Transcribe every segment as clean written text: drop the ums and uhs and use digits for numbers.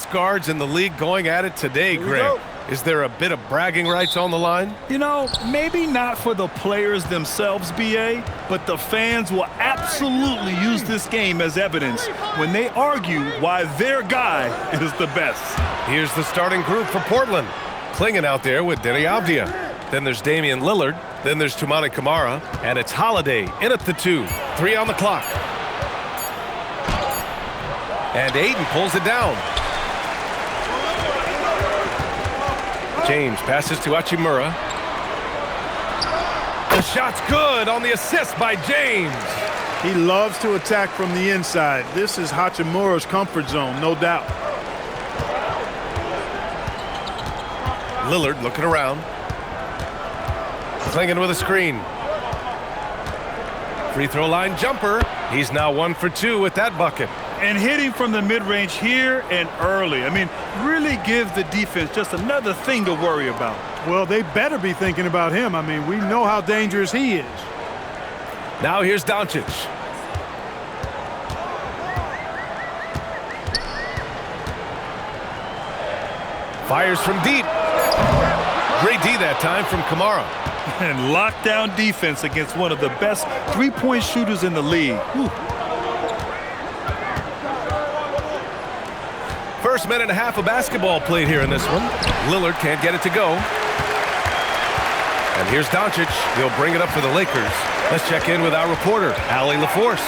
Guards in the league going at it today, Greg. Is there a bit of bragging rights on the line? You know, maybe not for the players themselves, B.A., but the fans will absolutely use this game as evidence when they argue why their guy is the best. Here's the starting group for Portland. Clinging out there with Denny Avdia. Then there's Damian Lillard. Then there's Toumani Camara. And it's Holiday in at the 2. 3 on the clock. And Ayton pulls it down. James passes to Hachimura. The shot's good on the assist by James. He loves to attack from the inside. This is Hachimura's comfort zone, no doubt. Lillard looking around. Clinging with a screen. Free throw line jumper. He's now 1 for 2 with that bucket. And hitting from the mid-range here and early. I mean, really give the defense just another thing to worry about. Well, they better be thinking about him. I mean, we know how dangerous he is. Now here's Doncic. Fires from deep. Great D that time from Camara. And lockdown defense against one of the best three-point shooters in the league. Whew. First minute and a half of basketball played here in this one. Lillard can't get it to go. And here's Doncic. He'll bring it up for the Lakers. Let's check in with our reporter, Allie LaForce.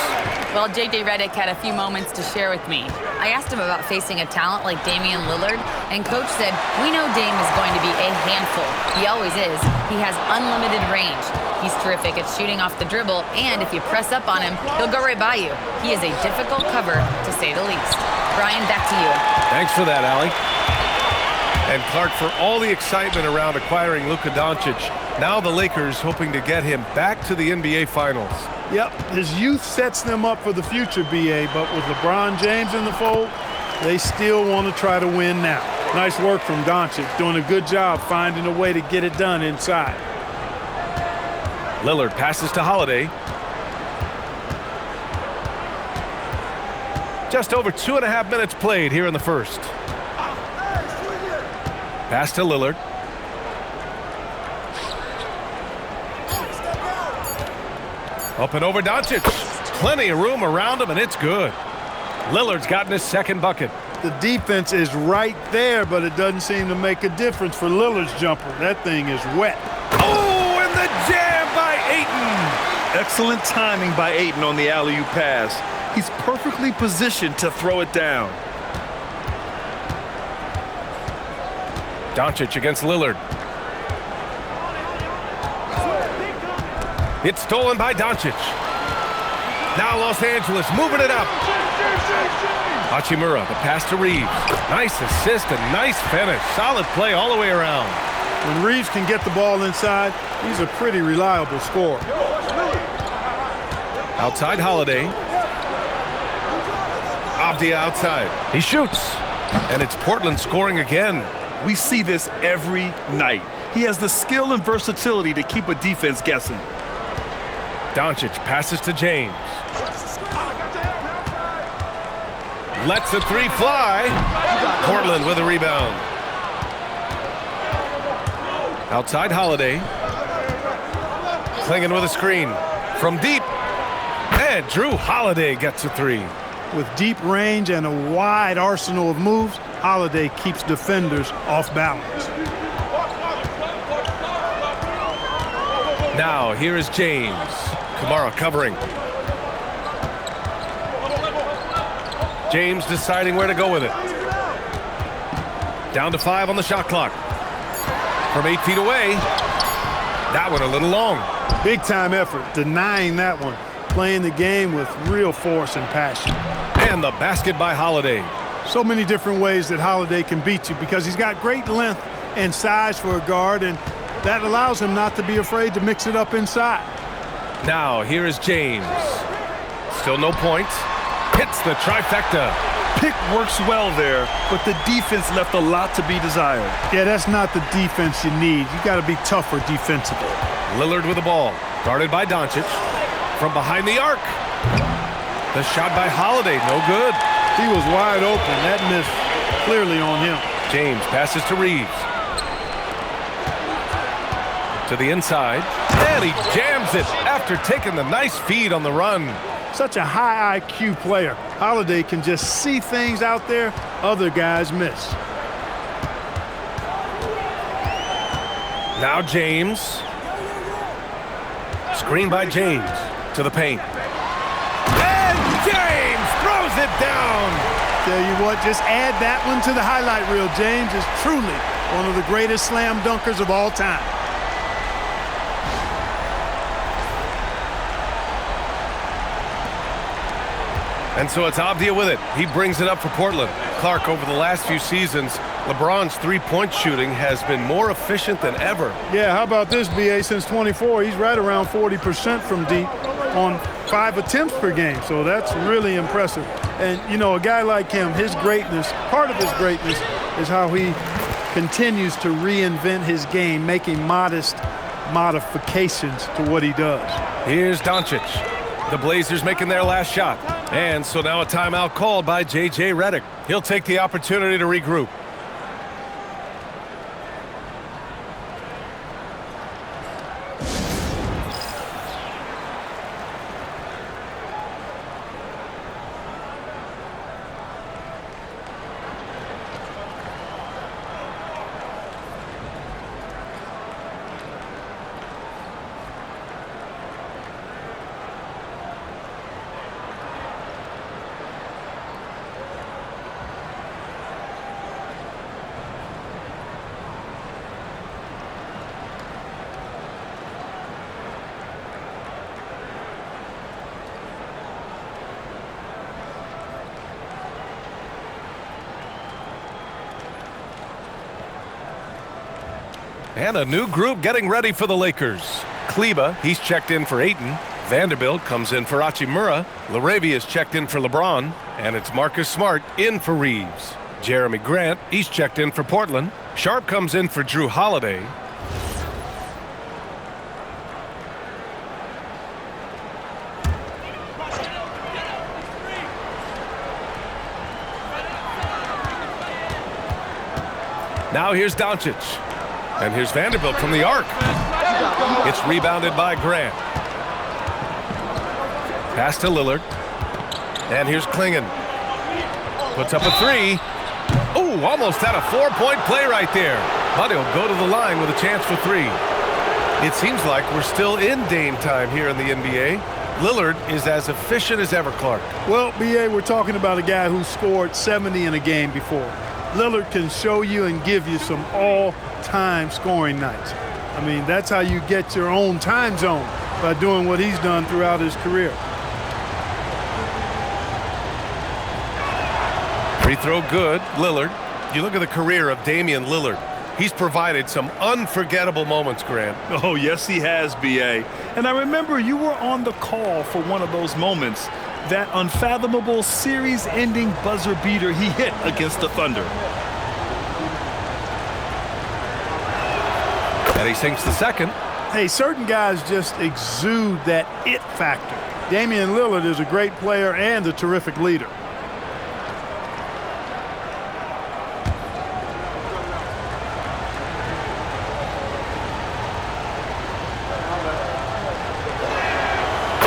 Well, J.J. Redick had a few moments to share with me. I asked him about facing a talent like Damian Lillard, and Coach said, we know Dame is going to be a handful. He always is. He has unlimited range. He's terrific at shooting off the dribble, and if you press up on him, he'll go right by you. He is a difficult cover, to say the least. Brian, back to you. Thanks for that, Allie. And Clark, for all the excitement around acquiring Luka Doncic, now the Lakers hoping to get him back to the NBA Finals. Yep, his youth sets them up for the future, B.A., but with LeBron James in the fold, they still want to try to win now. Nice work from Doncic, doing a good job finding a way to get it done inside. Lillard passes to Holiday. Just over 2.5 minutes played here in the first. Pass to Lillard. Up and over Doncic. Plenty of room around him, and it's good. Lillard's gotten his second bucket. The defense is right there, but it doesn't seem to make a difference for Lillard's jumper. That thing is wet. Oh, and the jam by Ayton. Excellent timing by Ayton on the alley-oop pass. He's perfectly positioned to throw it down. Doncic against Lillard. It's stolen by Doncic. Now Los Angeles moving it up. Hachimura, the pass to Reeves. Nice assist and nice finish. Solid play all the way around. When Reeves can get the ball inside, he's a pretty reliable scorer. Outside Holiday. Avdia outside. He shoots. And it's Portland scoring again. We see this every night. He has the skill and versatility to keep a defense guessing. Doncic passes to James. Lets the three fly. Portland with a rebound. Outside Holiday. Clinging with a screen. From deep. And Drew Holiday gets a three. With deep range and a wide arsenal of moves, Holiday keeps defenders off balance. Now here is James. Camara covering. James deciding where to go with it. Down to 5 on the shot clock. From 8 feet away. That one a little long. Big time effort, denying that one. Playing the game with real force and passion. And the basket by Holiday. So many different ways that Holiday can beat you because he's got great length and size for a guard, and that allows him not to be afraid to mix it up inside. Now here is James. Still no points. Hits the trifecta. Pick works well there, but the defense left a lot to be desired. Yeah, that's not the defense you need. You got to be tougher defensively. Lillard with the ball. Guarded by Doncic. From behind the arc. The shot by Holiday, no good. He was wide open. That missed clearly on him. James passes to Reeves. To the inside, and he jams it after taking the nice feed on the run. Such a high IQ player. Holiday can just see things out there other guys miss. Now James. Screen by James to the paint. And James throws it down. Tell you what, just add that one to the highlight reel. James is truly one of the greatest slam dunkers of all time. And so it's Avdia with it. He brings it up for Portland. Clark, over the last few seasons, LeBron's three-point shooting has been more efficient than ever. Yeah, how about this, BA? Since 24, he's right around 40% from deep on 5 attempts per game. So that's really impressive. And, you know, a guy like him, his greatness, part of his greatness is how he continues to reinvent his game, making modest modifications to what he does. Here's Doncic. The Blazers making their last shot. And so now a timeout called by J.J. Redick. He'll take the opportunity to regroup. And a new group getting ready for the Lakers. Kleba, he's checked in for Ayton. Vanderbilt comes in for Hachimura. Laravia's checked in for LeBron. And it's Marcus Smart in for Reeves. Jeremy Grant, he's checked in for Portland. Sharp comes in for Drew Holiday. Now here's Doncic. And here's Vanderbilt from the arc. It's rebounded by Grant. Pass to Lillard. And here's Klingon. Puts up a three. Oh, almost had a 4-point play right there. But he'll go to the line with a chance for three. It seems like we're still in Dame time here in the NBA. Lillard is as efficient as ever, Clark. Well, BA, we're talking about a guy who scored 70 in a game before. Lillard can show you and give you some all-time scoring nights. I mean, that's how you get your own time zone, by doing what he's done throughout his career. Free throw good, Lillard. You look at the career of Damian Lillard. He's provided some unforgettable moments, Grant. Oh, yes, he has, B.A. And I remember you were on the call for one of those moments, that unfathomable series-ending buzzer beater he hit against the Thunder. And he sinks the second. Hey, certain guys just exude that it factor. Damian Lillard is a great player and a terrific leader.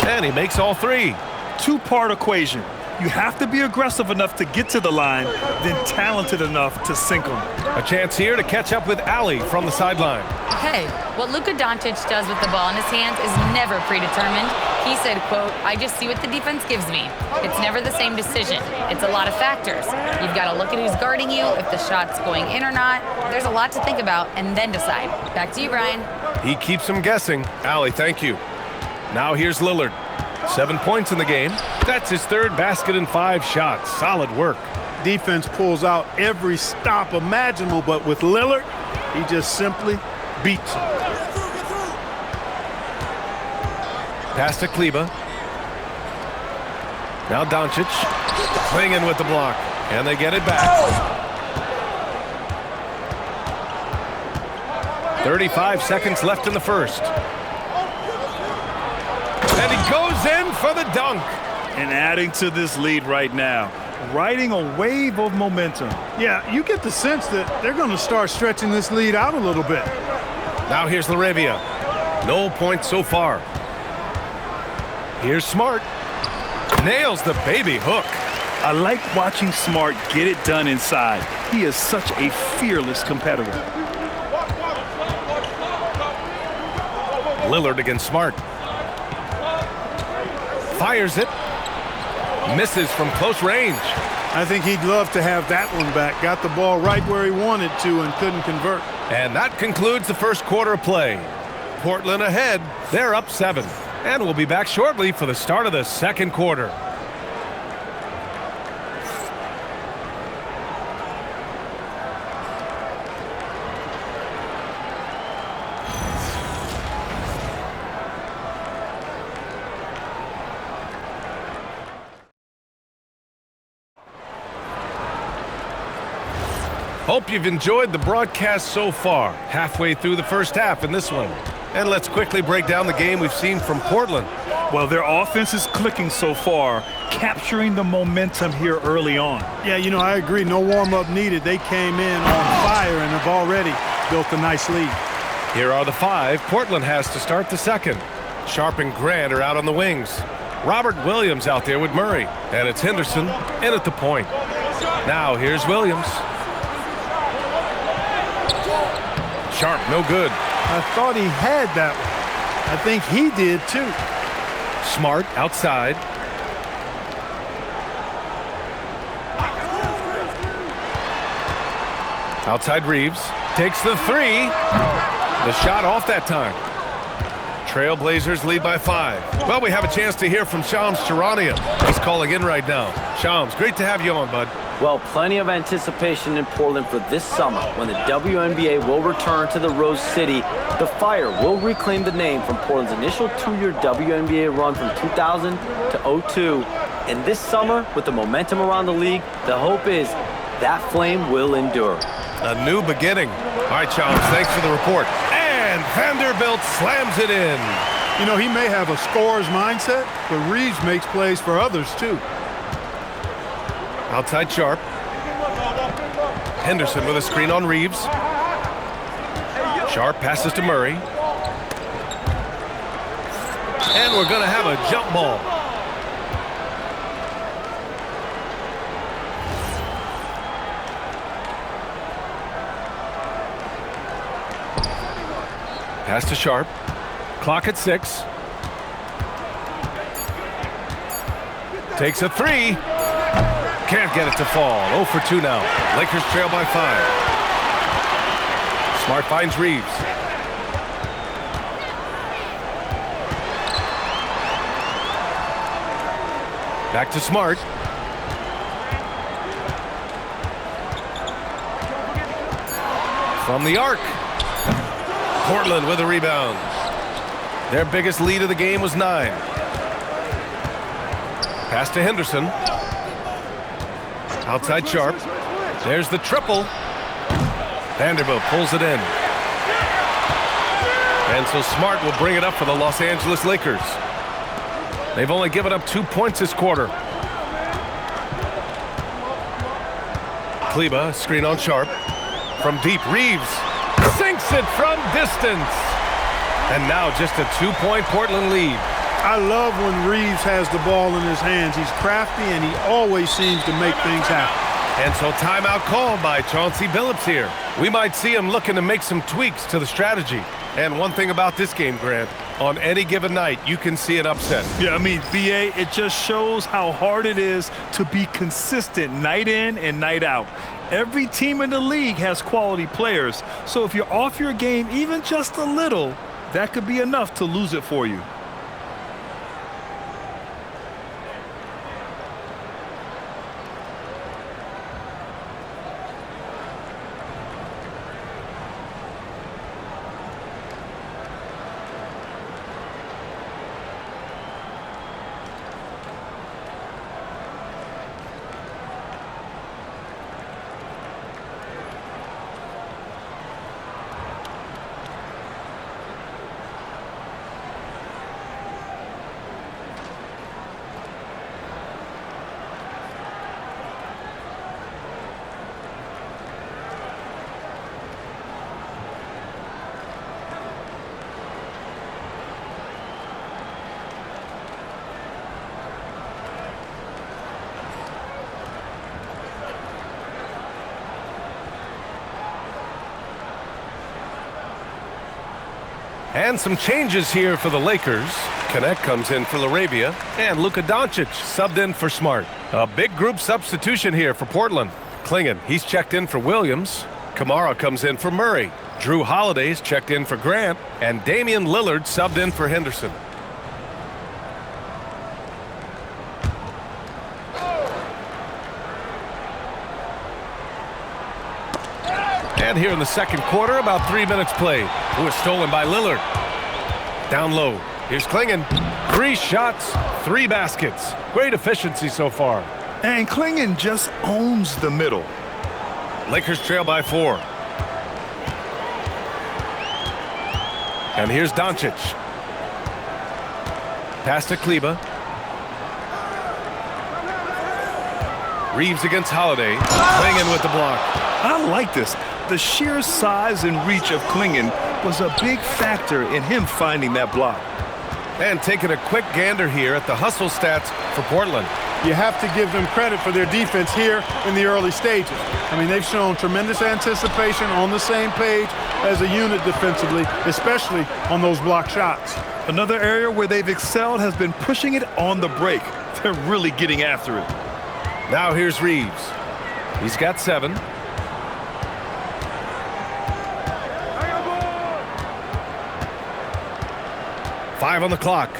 And he makes all three. Two-part equation. You have to be aggressive enough to get to the line, then talented enough to sink them. A chance here to catch up with Ali from the sideline. Hey, what Luka Doncic does with the ball in his hands is never predetermined. He said, quote, "I just see what the defense gives me. It's never the same decision. It's a lot of factors. You've got to look at who's guarding you, if the shot's going in or not. There's a lot to think about and then decide." Back to you, Brian. He keeps them guessing. Ali, thank you. Now here's Lillard. 7 points in the game. That's his third basket in 5 shots. Solid work. Defense pulls out every stop imaginable, but with Lillard, he just simply beats him. Pass to Kleba. Now Doncic. Klingon with the block. And they get it back. 35 seconds left in the first. And he goes in for the dunk. And adding to this lead right now, riding a wave of momentum. Yeah, you get the sense that they're going to start stretching this lead out a little bit. Now here's Laravia. No points so far. Here's Smart. Nails the baby hook. I like watching Smart get it done inside. He is such a fearless competitor. Lillard against Smart. Fires it. Misses from close range. I think he'd love to have that one back. Got the ball right where he wanted to and couldn't convert. And that concludes the first quarter of play. Portland ahead. They're up 7. And we'll be back shortly for the start of the second quarter. Hope you've enjoyed the broadcast so far. Halfway through the first half in this one. And let's quickly break down the game we've seen from Portland. Well, their offense is clicking so far, capturing the momentum here early on. Yeah, you know, I agree. No warm-up needed. They came in on fire and have already built a nice lead. Here are the 5 Portland has to start the second. Sharp and Grant are out on the wings. Robert Williams out there with Murray. And it's Henderson in at the point. Now here's Williams. Sharp, no good. I thought he had that one. I think he did too. Smart outside. Outside Reeves. Takes the 3. The shot off that time. Trailblazers lead by 5. Well, we have a chance to hear from Shams Charania. He's calling in right now. Shams, great to have you on, bud. Well, plenty of anticipation in Portland for this summer when the WNBA will return to the Rose City. The Fire will reclaim the name from Portland's initial 2-year WNBA run from 2000 to 02. And this summer, with the momentum around the league, the hope is that flame will endure. A new beginning. All right, Shams, thanks for the report. And Vanderbilt slams it in. You know, he may have a scorer's mindset, but Reeves makes plays for others too. Outside Sharp. Henderson with a screen on Reeves. Sharp passes to Murray. And we're going to have a jump ball. Pass to Sharp. Clock at 6. Takes a 3. Can't get it to fall. 0 for 2 now. Lakers trail by 5. Smart finds Reeves. Back to Smart. From the arc. Portland with a rebound. Their biggest lead of the game was 9. Pass to Henderson. Outside Sharp. There's the triple. Vanderbilt pulls it in. And so Smart will bring it up for the Los Angeles Lakers. They've only given up 2 points this quarter. Kleba, screen on Sharp. From deep, Reeves sinks it from distance. And now just a 2-point Portland lead. I love when Reeves has the ball in his hands. He's crafty, and he always seems to make things happen. And so timeout called by Chauncey Billups here. We might see him looking to make some tweaks to the strategy. And one thing about this game, Grant, on any given night, you can see an upset. Yeah, I mean, BA, it just shows how hard it is to be consistent night in and night out. Every team in the league has quality players. So if you're off your game even just a little, that could be enough to lose it for you. And some changes here for the Lakers. Connect comes in for Laravia, and Luka Doncic subbed in for Smart. A big group substitution here for Portland. Clingan, he's checked in for Williams. Kamara comes in for Murray. Drew Holiday's checked in for Grant, and Damian Lillard subbed in for Henderson. And here in the second quarter, about 3 minutes played. It was stolen by Lillard. Down low. Here's Clingan. 3 shots, 3 baskets. Great efficiency so far. And Clingan just owns the middle. Lakers trail by 4. And here's Doncic. Pass to Kleba. Reeves against Holiday. Clingan with the block. I like this. The sheer size and reach of Clingan was a big factor in him finding that block. And taking a quick gander here at the hustle stats for Portland. You have to give them credit for their defense here in the early stages. I mean, they've shown tremendous anticipation, on the same page as a unit defensively, especially on those block shots. Another area where they've excelled has been pushing it on the break. They're really getting after it. Now here's Reeves. He's got 7. Five on the clock.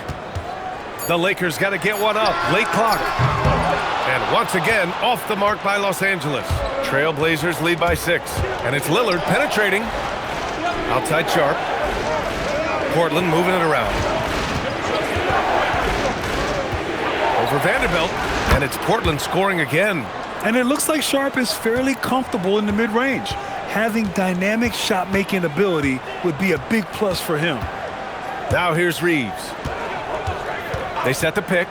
The Lakers got to get one up. Late clock. And once again, off the mark by Los Angeles. Trailblazers lead by 6. And it's Lillard penetrating. Outside Sharp. Portland moving it around. Over Vanderbilt. And it's Portland scoring again. And it looks like Sharp is fairly comfortable in the mid-range. Having dynamic shot-making ability would be a big plus for him. Now here's Reeves. They set the pick.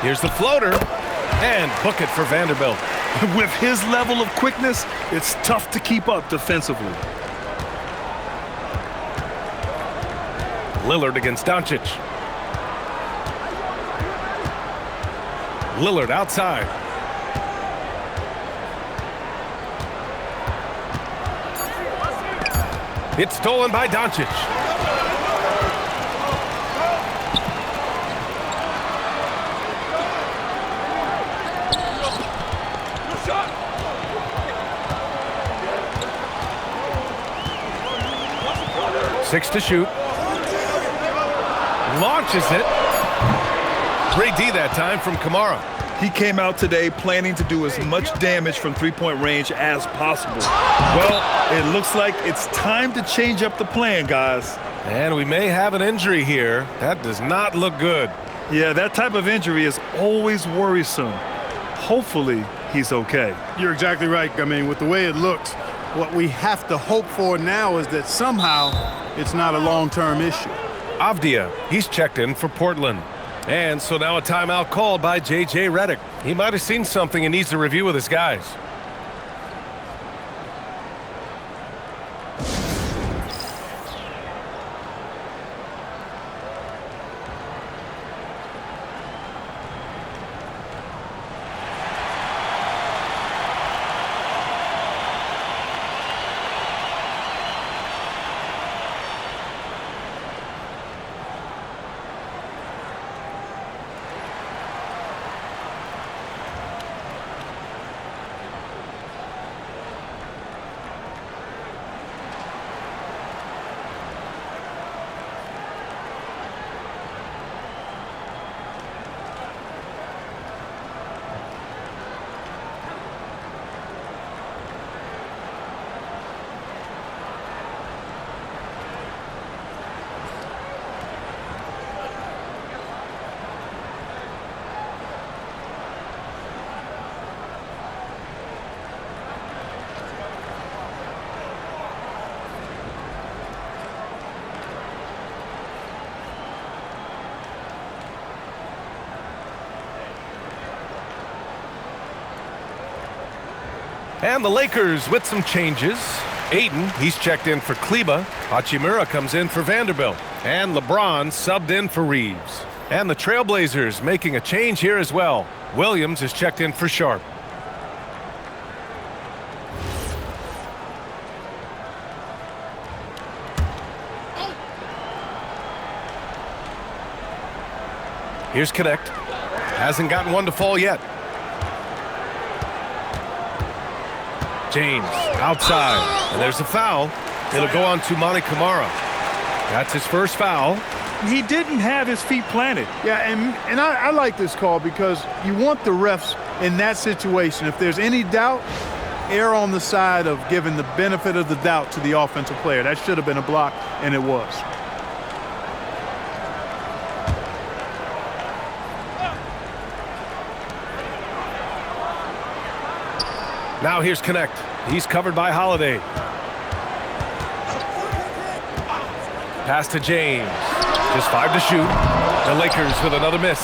Here's the floater. And book it for Vanderbilt. With his level of quickness, it's tough to keep up defensively. Lillard against Doncic. Lillard outside. It's stolen by Doncic. Six to shoot. Launches it. Great D that time from Kamara. He came out today planning to do as much damage from three-point range as possible. Well, it looks like it's time to change up the plan, guys. And we may have an injury here. That does not look good. Yeah, that type of injury is always worrisome. Hopefully, he's okay. You're exactly right. I mean, with the way it looks, what we have to hope for now is that somehow it's not a long-term issue. Avdia, he's checked in for Portland. And so now a timeout called by J.J. Redick. He might have seen something and needs to review with his guys. And the Lakers with some changes. Ayton, he's checked in for Kleba. Hachimura comes in for Vanderbilt. And LeBron subbed in for Reeves. And the Trailblazers making a change here as well. Williams is checked in for Sharp. Here's Connect. Hasn't gotten one to fall yet. James outside, and there's a foul. It'll go on to Monty Kamara. That's his first foul. He didn't have his feet planted. Yeah, and I like this call because you want the refs in that situation. If there's any doubt, err on the side of giving the benefit of the doubt to the offensive player. That should have been a block, and it was. Now here's Connect. He's covered by Holiday. Pass to James. Just 5 to shoot. The Lakers with another miss.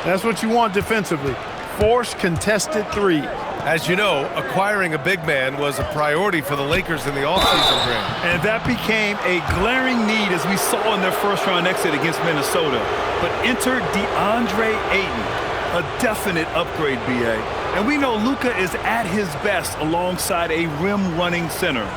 That's what you want defensively. Force contested three. As you know, acquiring a big man was a priority for the Lakers in the offseason, Grant. And that became a glaring need as we saw in their first-round exit against Minnesota. But enter DeAndre Ayton, a definite upgrade, B.A. And we know Luka is at his best alongside a rim-running center.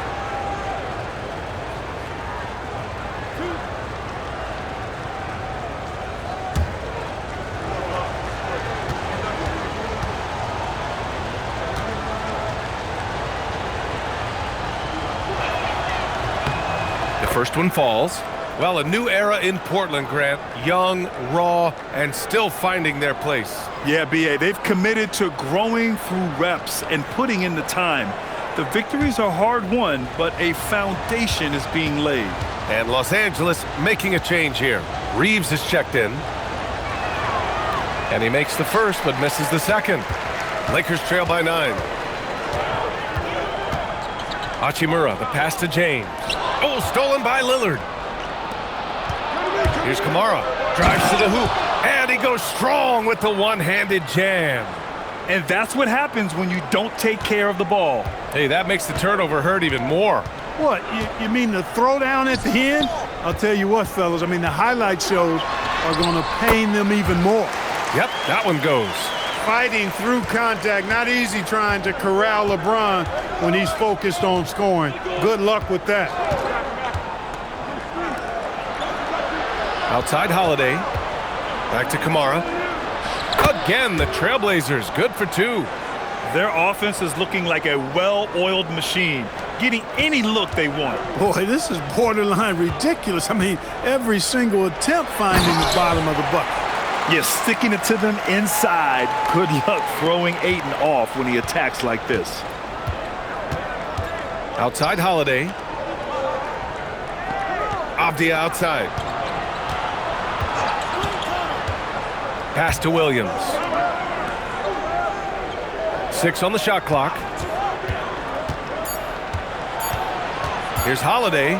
First one falls. Well, a new era in Portland, Grant. Young, raw, and still finding their place. Yeah, B.A., they've committed to growing through reps and putting in the time. The victories are hard-won, but a foundation is being laid. And Los Angeles making a change here. Reeves is checked in. And he makes the first, but misses the second. Lakers trail by 9. Hachimura, the pass to James. Oh, stolen by Lillard. Here's Kamara. Drives to the hoop. And he goes strong with the one-handed jam. And that's what happens when you don't take care of the ball. Hey, that makes the turnover hurt even more. What, you mean the throwdown at the end? I'll tell you what, fellas, I mean, the highlight shows are going to pain them even more. Yep, that one goes. Fighting through contact, not easy trying to corral LeBron when he's focused on scoring. Good luck with that. Outside Holiday. Back to Kamara. Again, the Trailblazers, good for 2. Their offense is looking like a well-oiled machine, getting any look they want. Boy, this is borderline ridiculous. I mean, every single attempt finding the bottom of the bucket. Yeah, sticking it to them inside. Good luck throwing Ayton off when he attacks like this. Outside Holiday. Avdia outside. Pass to Williams. 6 on the shot clock. Here's Holiday.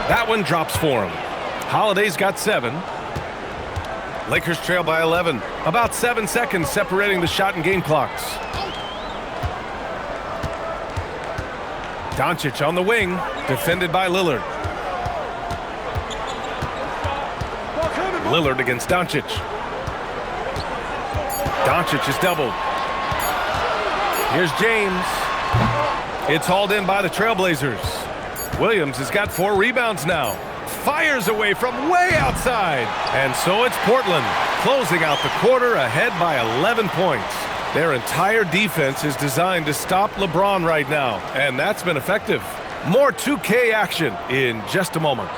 That one drops for him. Holiday's got 7. Lakers trail by 11. About 7 seconds separating the shot and game clocks. Doncic on the wing, defended by Lillard. Lillard against Doncic. Doncic is doubled. Here's James. It's hauled in by the Trailblazers. Williams has got 4 rebounds now. Fires away from way outside. And so it's Portland closing out the quarter ahead by 11 points. Their entire defense is designed to stop LeBron right now, and that's been effective. More 2K action in just a moment.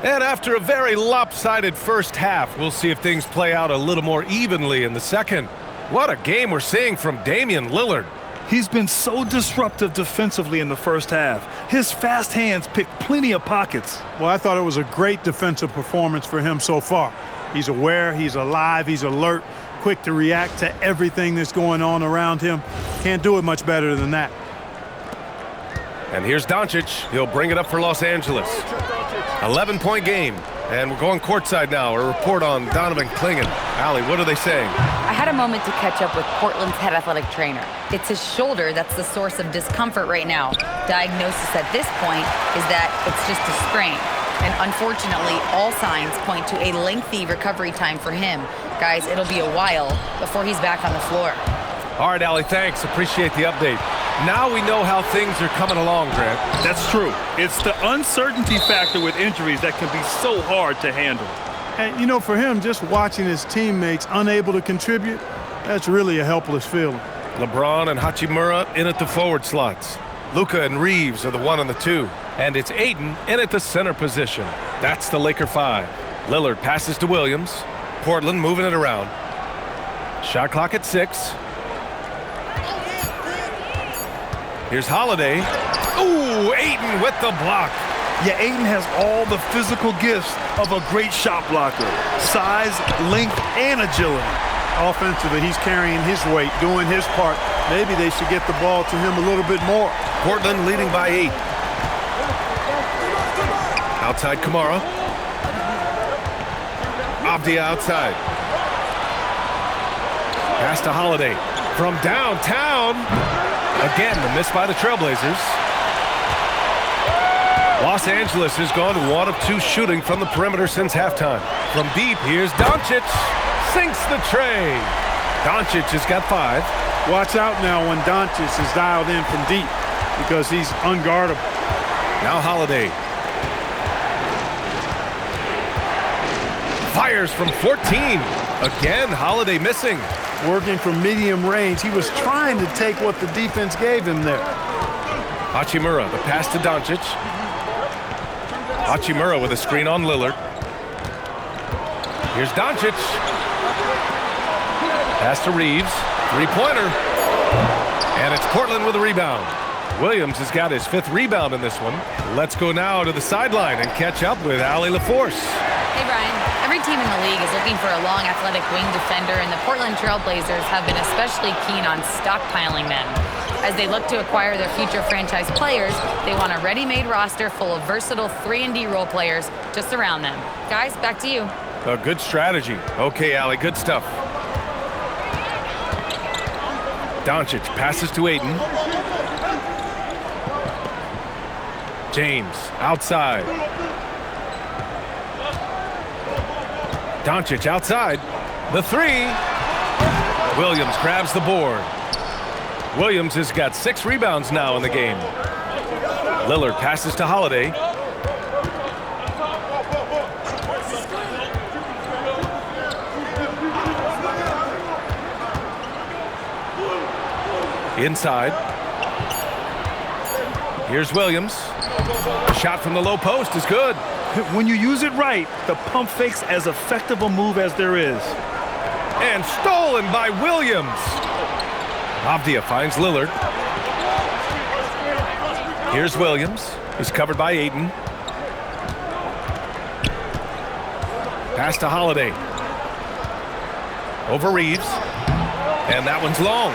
And after a very lopsided first half, we'll see if things play out a little more evenly in the second. What a game we're seeing from Damian Lillard. He's been so disruptive defensively in the first half. His fast hands pick plenty of pockets. Well, I thought it was a great defensive performance for him so far. He's aware, he's alive, he's alert, quick to react to everything that's going on around him. Can't do it much better than that. And here's Doncic. He'll bring it up for Los Angeles. 11-point game. And we're going courtside now. A report on Donovan Clingan. Allie, what are they saying? I had a moment to catch up with Portland's head athletic trainer. It's his shoulder that's the source of discomfort right now. Diagnosis at this point is that it's just a sprain. And unfortunately, all signs point to a lengthy recovery time for him. Guys, it'll be a while before he's back on the floor. All right, Allie, thanks. Appreciate the update. Now we know how things are coming along, Grant. That's true. It's the uncertainty factor with injuries that can be so hard to handle. And, you know, for him, just watching his teammates unable to contribute, that's really a helpless feeling. LeBron and Hachimura in at the forward slots. Luka and Reeves are the 1 and the 2. And it's Ayton in at the center position. That's the Laker 5. Lillard passes to Williams. Portland moving it around. Shot clock at 6. Here's Holiday. Ooh, Ayton with the block. Yeah, Ayton has all the physical gifts of a great shot blocker. Size, length, and agility. Offensively, he's carrying his weight, doing his part. Maybe they should get the ball to him a little bit more. Portland leading by 8. Outside Kamara. Avdia outside. Pass to Holiday. From downtown. Again, the miss by the Trailblazers. Los Angeles has gone 1 of 2 shooting from the perimeter since halftime. From deep, here's Doncic. Sinks the tray. Doncic has got 5. Watch out now when Doncic is dialed in from deep because he's unguardable. Now Holiday. Fires from 14. Again, Holiday missing. Working from medium range. He was trying to take what the defense gave him there. Hachimura, the pass to Doncic. Hachimura with a screen on Lillard. Here's Doncic. Pass to Reeves. 3-pointer. And it's Portland with a rebound. Williams has got his 5th rebound in this one. Let's go now to the sideline and catch up with Allie LaForce. Hey, Brian. Every team in the league is looking for a long, athletic wing defender, and the Portland Trailblazers have been especially keen on stockpiling them. As they look to acquire their future franchise players, they want a ready-made roster full of versatile 3-and-D role players to surround them. Guys, back to you. A good strategy. Okay, Allie, good stuff. Doncic passes to Ayton. James outside. Doncic outside. The 3. Williams grabs the board. Williams has got 6 rebounds now in the game. Lillard passes to Holiday. Inside. Here's Williams. A shot from the low post is good. When you use it right, the pump fake's as effective a move as there is. And stolen by Williams. Avdia finds Lillard. Here's Williams. He's covered by Ayton. Pass to Holiday. Over Reeves. And that one's long.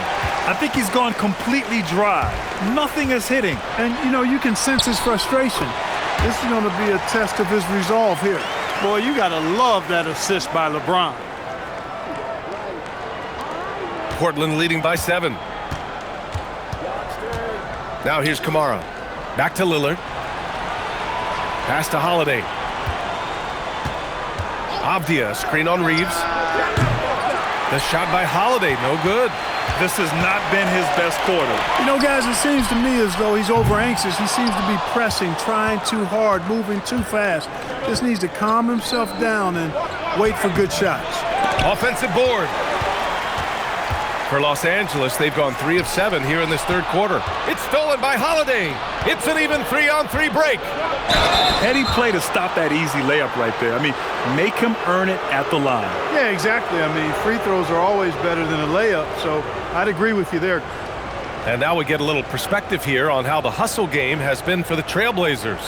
I think he's gone completely dry. Nothing is hitting. And, you know, you can sense his frustration. This is going to be a test of his resolve here. Boy, you got to love that assist by LeBron. Portland leading by 7. Now here's Kamara. Back to Lillard. Pass to Holiday. Avdia, screen on Reeves. The shot by Holiday, no good. This has not been his best quarter. You know, guys, it seems to me as though he's over-anxious. He seems to be pressing, trying too hard, moving too fast. Just needs to calm himself down and wait for good shots. Offensive board. For Los Angeles, they've gone 3 of 7 here in this third quarter. It's stolen by Holiday. It's an even 3-on-3 break. Heady play to stop that easy layup right there. I mean, make him earn it at the line. Yeah, exactly. I mean, free throws are always better than a layup, so I'd agree with you there. And now we get a little perspective here on how the hustle game has been for the Trailblazers.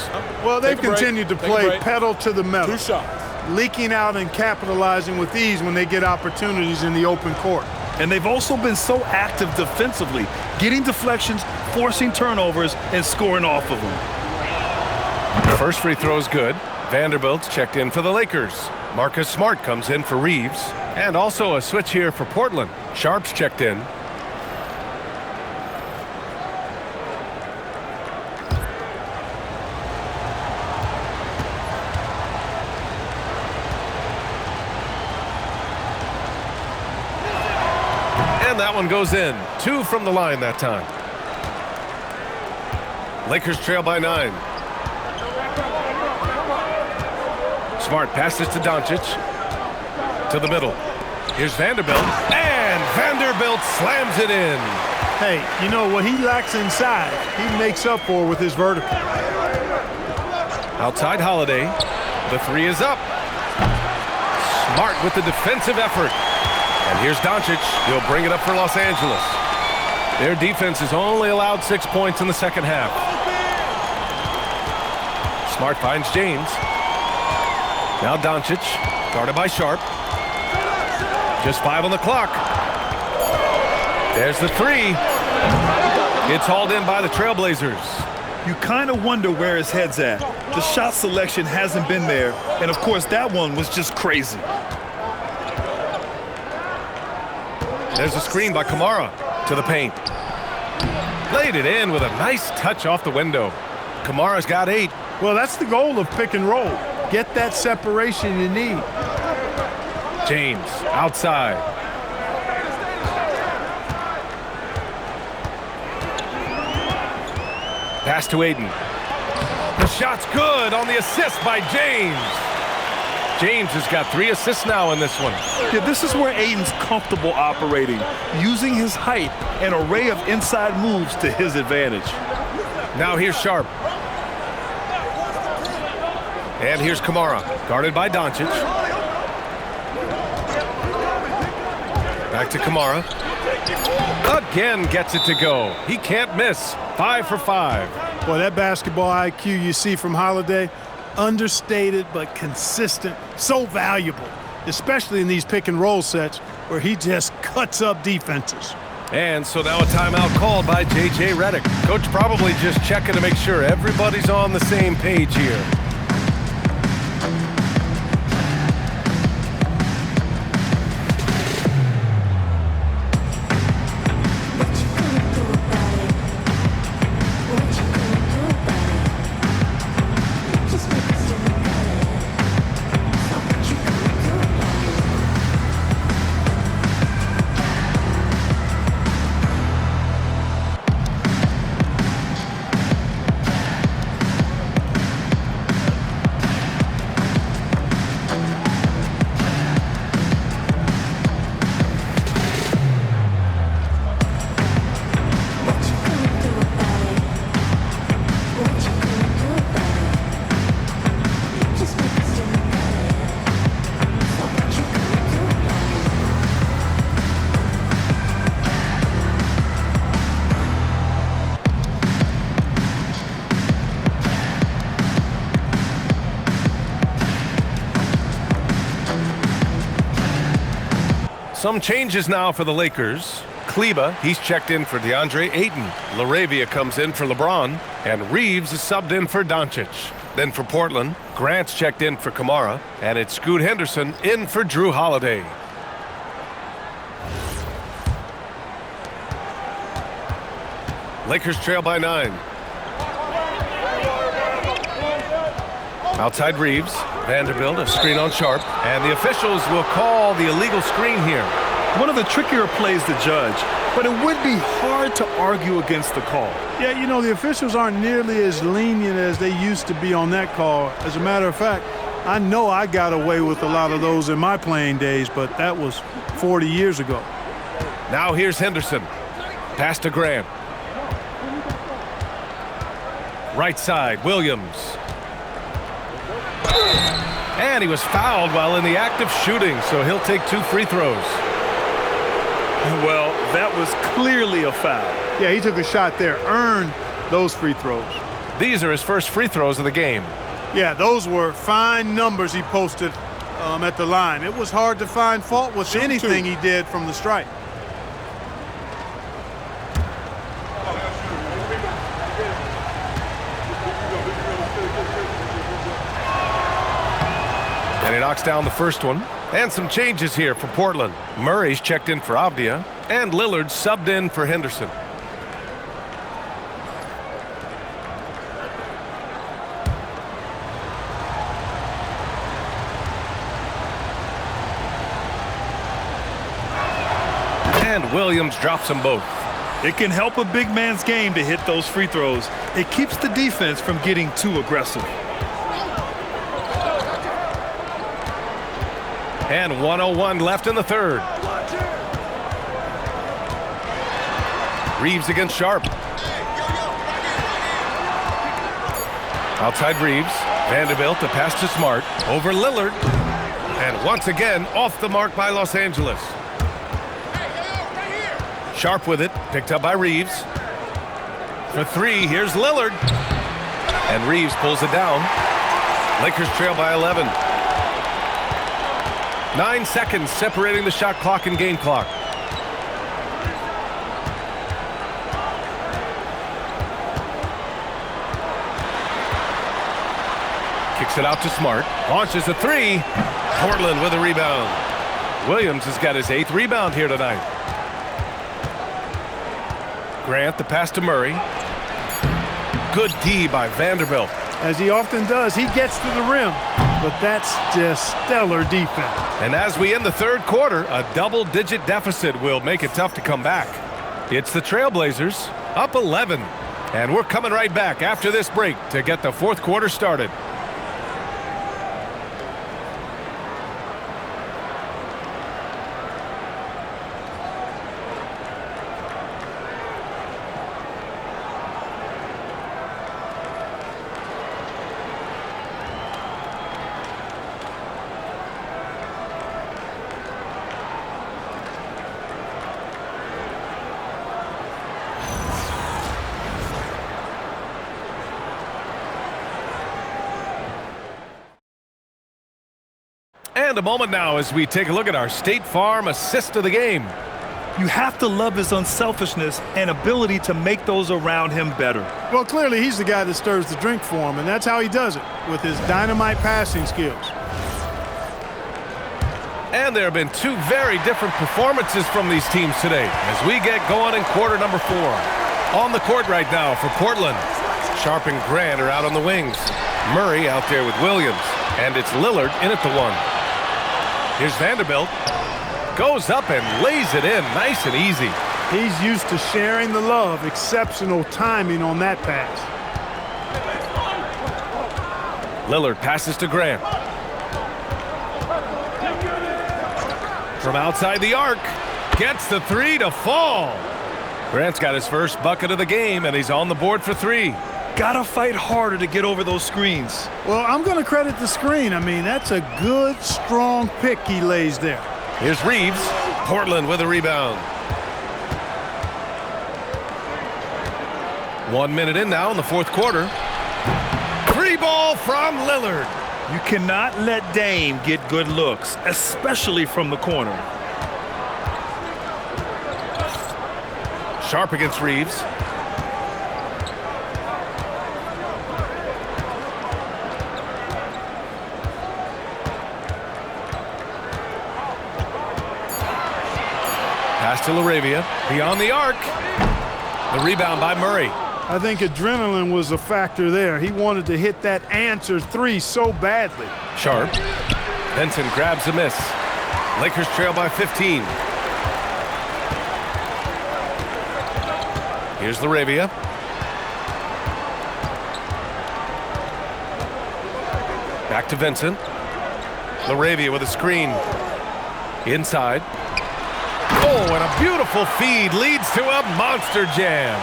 Well, they've continued to play pedal to the metal. 2 shots. Leaking out and capitalizing with ease when they get opportunities in the open court. And they've also been so active defensively, getting deflections, forcing turnovers, and scoring off of them. First free throw is good. Vanderbilt's checked in for the Lakers. Marcus Smart comes in for Reeves. And also a switch here for Portland. Sharp's checked in. And that one goes in. 2 from the line that time. Lakers trail by 9. Smart passes to Doncic. To the middle. Here's Vanderbilt. And Vanderbilt slams it in. Hey, you know, what he lacks inside, he makes up for with his vertical. Outside Holiday. The 3 is up. Smart with the defensive effort. And here's Doncic. He'll bring it up for Los Angeles. Their defense has only allowed 6 points in the second half. Smart finds James. Now Doncic, guarded by Sharp. Just 5 on the clock. There's the 3. It's hauled in by the Trailblazers. You kind of wonder where his head's at. The shot selection hasn't been there. And, of course, that one was just crazy. There's a screen by Kamara to the paint. Laid it in with a nice touch off the window. Kamara's got 8. Well, that's the goal of pick and roll. Get that separation you need. James outside. Pass to Aiden. The shot's good on the assist by James. James has got 3 assists now in this one. Yeah, this is where Aiden's comfortable operating, using his height and array of inside moves to his advantage. Now here's Sharp. And here's Kamara, guarded by Doncic. Back to Kamara. Again gets it to go. He can't miss. 5 for 5. Boy, that basketball IQ you see from Holiday, understated but consistent, so valuable, especially in these pick and roll sets where he just cuts up defenses. And so now a timeout called by J.J. Redick. Coach probably just checking to make sure everybody's on the same page here. Some changes now for the Lakers. Kleba, he's checked in for DeAndre Ayton. LaRavia comes in for LeBron. And Reeves is subbed in for Doncic. Then for Portland, Grant's checked in for Kamara. And it's Scoot Henderson in for Drew Holiday. Lakers trail by 9. Outside Reeves. Vanderbilt, a screen on Sharp. And the officials will call the illegal screen here. One of the trickier plays to judge, but it would be hard to argue against the call. Yeah, you know, the officials aren't nearly as lenient as they used to be on that call. As a matter of fact, I know I got away with a lot of those in my playing days, but that was 40 years ago. Now here's Henderson. Pass to Grant. Right side, Williams. And he was fouled while in the act of shooting, so he'll take 2 free throws. Well, that was clearly a foul. Yeah, he took a shot there, earned those free throws. These are his first free throws of the game. Yeah, those were fine numbers he posted at the line. It was hard to find fault with anything he did from the stripe. And he knocks down the first one. And some changes here for Portland. Murray's checked in for Avdia, and Lillard subbed in for Henderson. And Williams drops them both. It can help a big man's game to hit those free throws. It keeps the defense from getting too aggressive. And 1:01 left in the third. Reeves against Sharp. Outside Reeves. Vanderbilt to pass to Smart. Over Lillard. And once again, off the mark by Los Angeles. Sharp with it. Picked up by Reeves. For 3, here's Lillard. And Reeves pulls it down. Lakers trail by 11. 9 seconds separating the shot clock and game clock. Kicks it out to Smart. Launches a 3. Portland with a rebound. Williams has got his 8th rebound here tonight. Grant the pass to Murray. Good D by Vanderbilt. As he often does, he gets to the rim, but that's just stellar defense. And as we end the third quarter, a double-digit deficit will make it tough to come back. It's the Trailblazers up 11. And we're coming right back after this break to get the fourth quarter started. And a moment now as we take a look at our State Farm assist of the game. You have to love his unselfishness and ability to make those around him better. Well, clearly he's the guy that stirs the drink for him, and that's how he does it, with his dynamite passing skills. And there have been 2 very different performances from these teams today as we get going in quarter number 4. On the court right now for Portland. Sharp and Grant are out on the wings. Murray out there with Williams. And it's Lillard in at the 1. Here's Vanderbilt. Goes up and lays it in nice and easy. He's used to sharing the love. Exceptional timing on that pass. Lillard passes to Grant. From outside the arc. Gets the 3 to fall. Grant's got his first bucket of the game, and he's on the board for 3. Gotta fight harder to get over those screens. Well, I'm going to credit the screen. I mean, that's a good, strong pick he lays there. Here's Reeves. Portland with a rebound. 1 minute in now in the fourth quarter. 3 ball from Lillard. You cannot let Dame get good looks, especially from the corner. Sharp against Reeves. Pass to LaRavia. Beyond the arc. The rebound by Murray. I think adrenaline was a factor there. He wanted to hit that answer 3 so badly. Sharp. Benson grabs a miss. Lakers trail by 15. Here's LaRavia. Back to Vincent. LaRavia with a screen. Inside. Oh, and a a beautiful feed leads to a monster jam.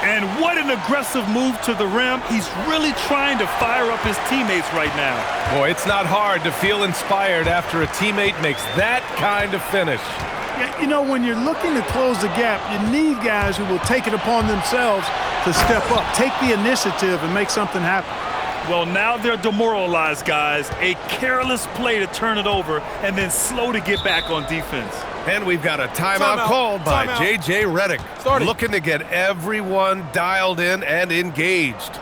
And what an aggressive move to the rim. He's really trying to fire up his teammates right now. Boy, it's not hard to feel inspired after a teammate makes that kind of finish. Yeah, you know, when you're looking to close the gap, you need guys who will take it upon themselves to step up, take the initiative, and make something happen. Well, now they're demoralized, guys. A careless play to turn it over and then slow to get back on defense. And we've got a timeout called by J.J. Redick. Looking to get everyone dialed in and engaged.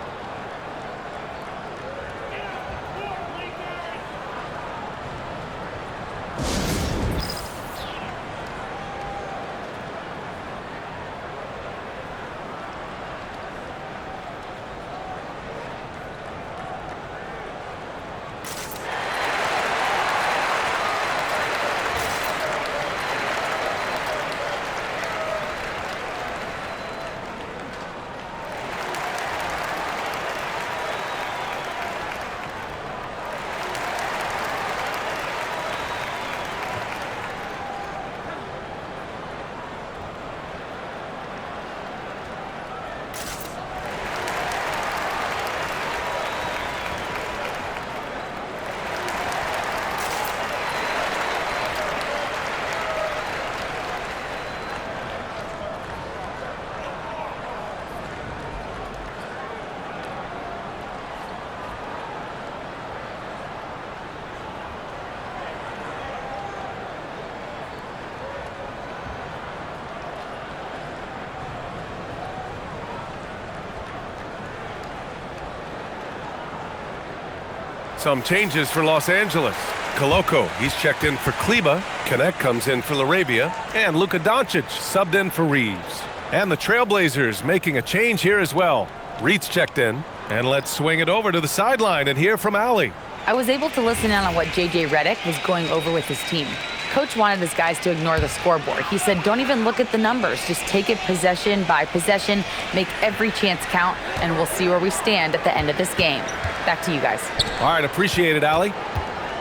Some changes for Los Angeles. Koloko, he's checked in for Kleba. Connect comes in for Larabia. And Luka Doncic subbed in for Reeves. And the Trailblazers making a change here as well. Reed's checked in. And let's swing it over to the sideline and hear from Allie. I was able to listen in on what J.J. Redick was going over with his team. Coach wanted his guys to ignore the scoreboard. He said, don't even look at the numbers. Just take it possession by possession, make every chance count, and we'll see where we stand at the end of this game. Back to you guys. All right, appreciate it, Allie.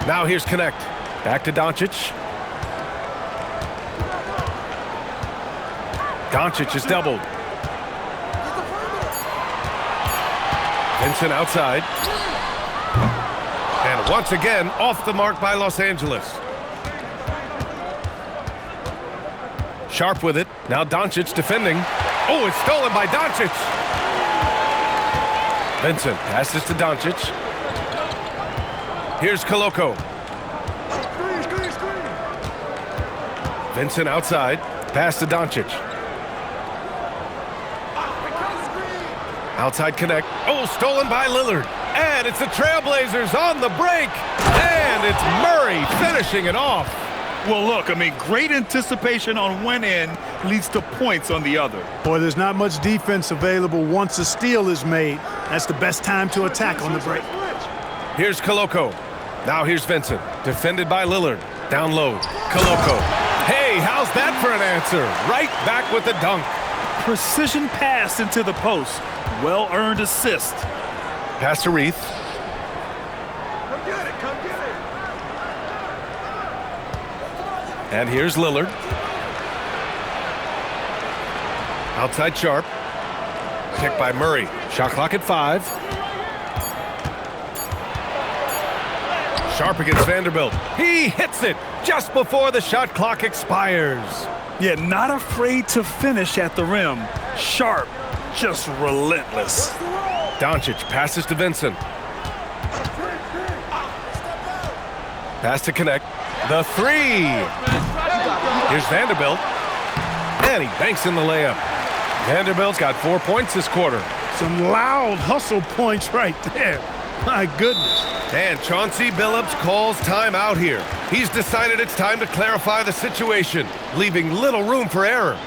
Now here's Connect. Back to Doncic. Doncic is doubled. Vincent outside. And once again, off the mark by Los Angeles. Sharp with it. Now Doncic defending. Oh, it's stolen by Doncic. Vincent passes to Doncic. Here's Koloko. Vincent outside. Pass to Doncic. Outside Connect. Oh, stolen by Lillard. And it's the Trailblazers on the break. And it's Murray finishing it off. Well, look, I mean, great anticipation on one end leads to points on the other. Boy, there's not much defense available once a steal is made. That's the best time to attack on the break. Here's Koloko. Now here's Vincent. Defended by Lillard. Down low. Koloko. Hey, how's that for an answer? Right back with the dunk. Precision pass into the post. Well-earned assist. Pass to Reith. And here's Lillard. Outside Sharp. Picked by Murray. Shot clock at 5. Sharp against Vanderbilt. He hits it just before the shot clock expires. Yeah, not afraid to finish at the rim. Sharp, just relentless. Doncic passes to Vincent. Pass to Connect. The 3. Here's Vanderbilt. And he banks in the layup. Vanderbilt's got 4 points this quarter. Some loud hustle points right there. My goodness. And Chauncey Billups calls timeout here. He's decided it's time to clarify the situation, leaving little room for error.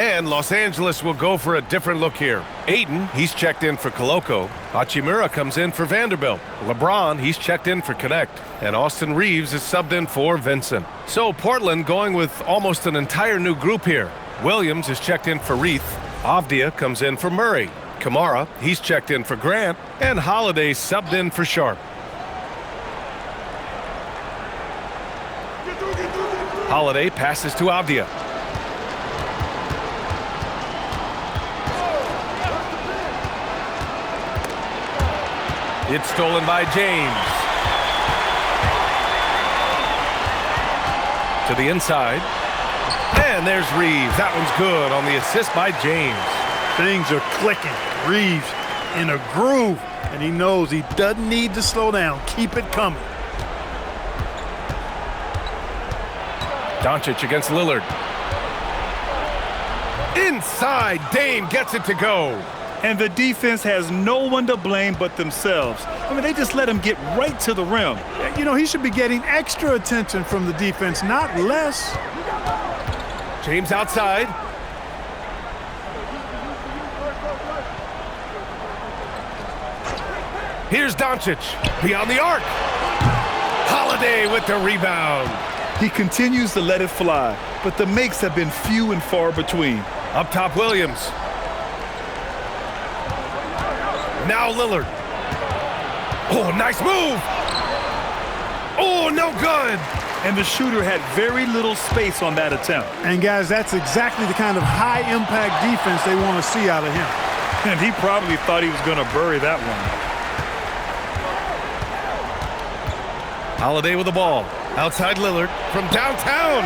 And Los Angeles will go for a different look here. Ayton, he's checked in for Koloko. Hachimura comes in for Vanderbilt. LeBron, he's checked in for Connect. And Austin Reeves is subbed in for Vincent. So Portland going with almost an entire new group here. Williams is checked in for Reith. Avdia comes in for Murray. Kamara, he's checked in for Grant. And Holiday subbed in for Sharp. Holiday passes to Avdia. It's stolen by James. To the inside. And there's Reeves. That one's good on the assist by James. Things are clicking. Reeves in a groove, and he knows he doesn't need to slow down. Keep it coming. Doncic against Lillard. Inside, Dame gets it to go. And the defense has no one to blame but themselves. I mean, they just let him get right to the rim. You know, he should be getting extra attention from the defense, not less. James outside. Here's Doncic. Beyond the arc. Holiday with the rebound. He continues to let it fly, but the makes have been few and far between. Up top, Williams. Now Lillard. Oh, nice move. Oh, no good. And the shooter had very little space on that attempt. And, guys, that's exactly the kind of high-impact defense they want to see out of him. And he probably thought he was going to bury that one. Holiday with the ball. Outside Lillard from downtown.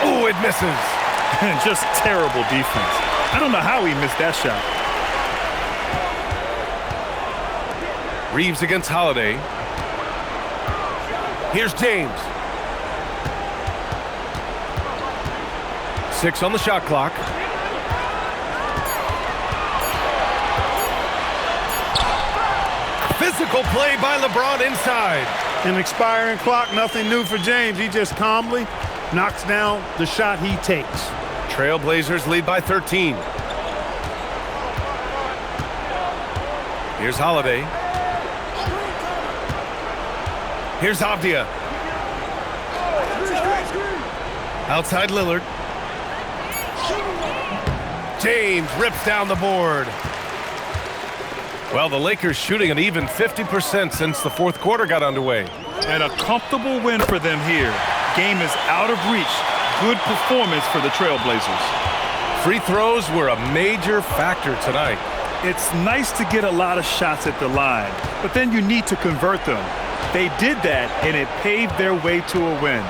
Oh, it misses. And just terrible defense. I don't know how he missed that shot. Reeves against Holiday. Here's James. 6 on the shot clock. Physical play by LeBron inside. An expiring clock, nothing new for James. He just calmly knocks down the shot he takes. Trailblazers lead by 13. Here's Holiday. Here's Avdia. Outside Lillard. James rips down the board. Well, the Lakers shooting an even 50% since the fourth quarter got underway. And a comfortable win for them here. Game is out of reach. Good performance for the Trailblazers. Free throws were a major factor tonight. It's nice to get a lot of shots at the line, but then you need to convert them. They did that, and it paved their way to a win.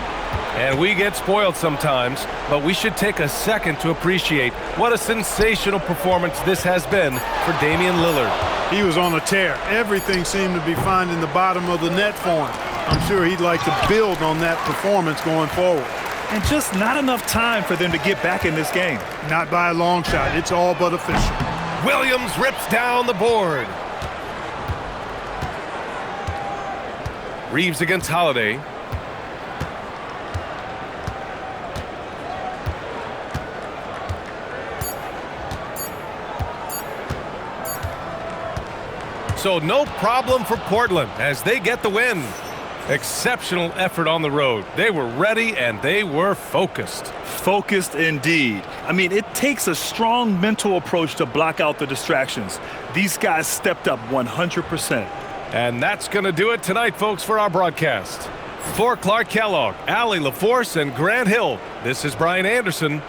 And we get spoiled sometimes, but we should take a second to appreciate what a sensational performance this has been for Damian Lillard. He was on a tear. Everything seemed to be finding the bottom of the net for him. I'm sure he'd like to build on that performance going forward. And just not enough time for them to get back in this game. Not by a long shot. It's all but official. Williams rips down the board. Reeves against Holiday. So no problem for Portland as they get the win. Exceptional effort on the road. They were ready and they were focused. Focused indeed. I mean, it takes a strong mental approach to block out the distractions. These guys stepped up 100%. And that's going to do it tonight, folks, for our broadcast. For Clark Kellogg, Allie LaForce, and Grant Hill, this is Brian Anderson.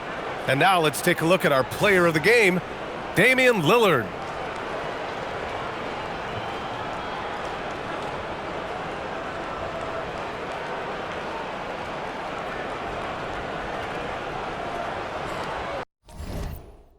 And now let's take a look at our player of the game, Damian Lillard.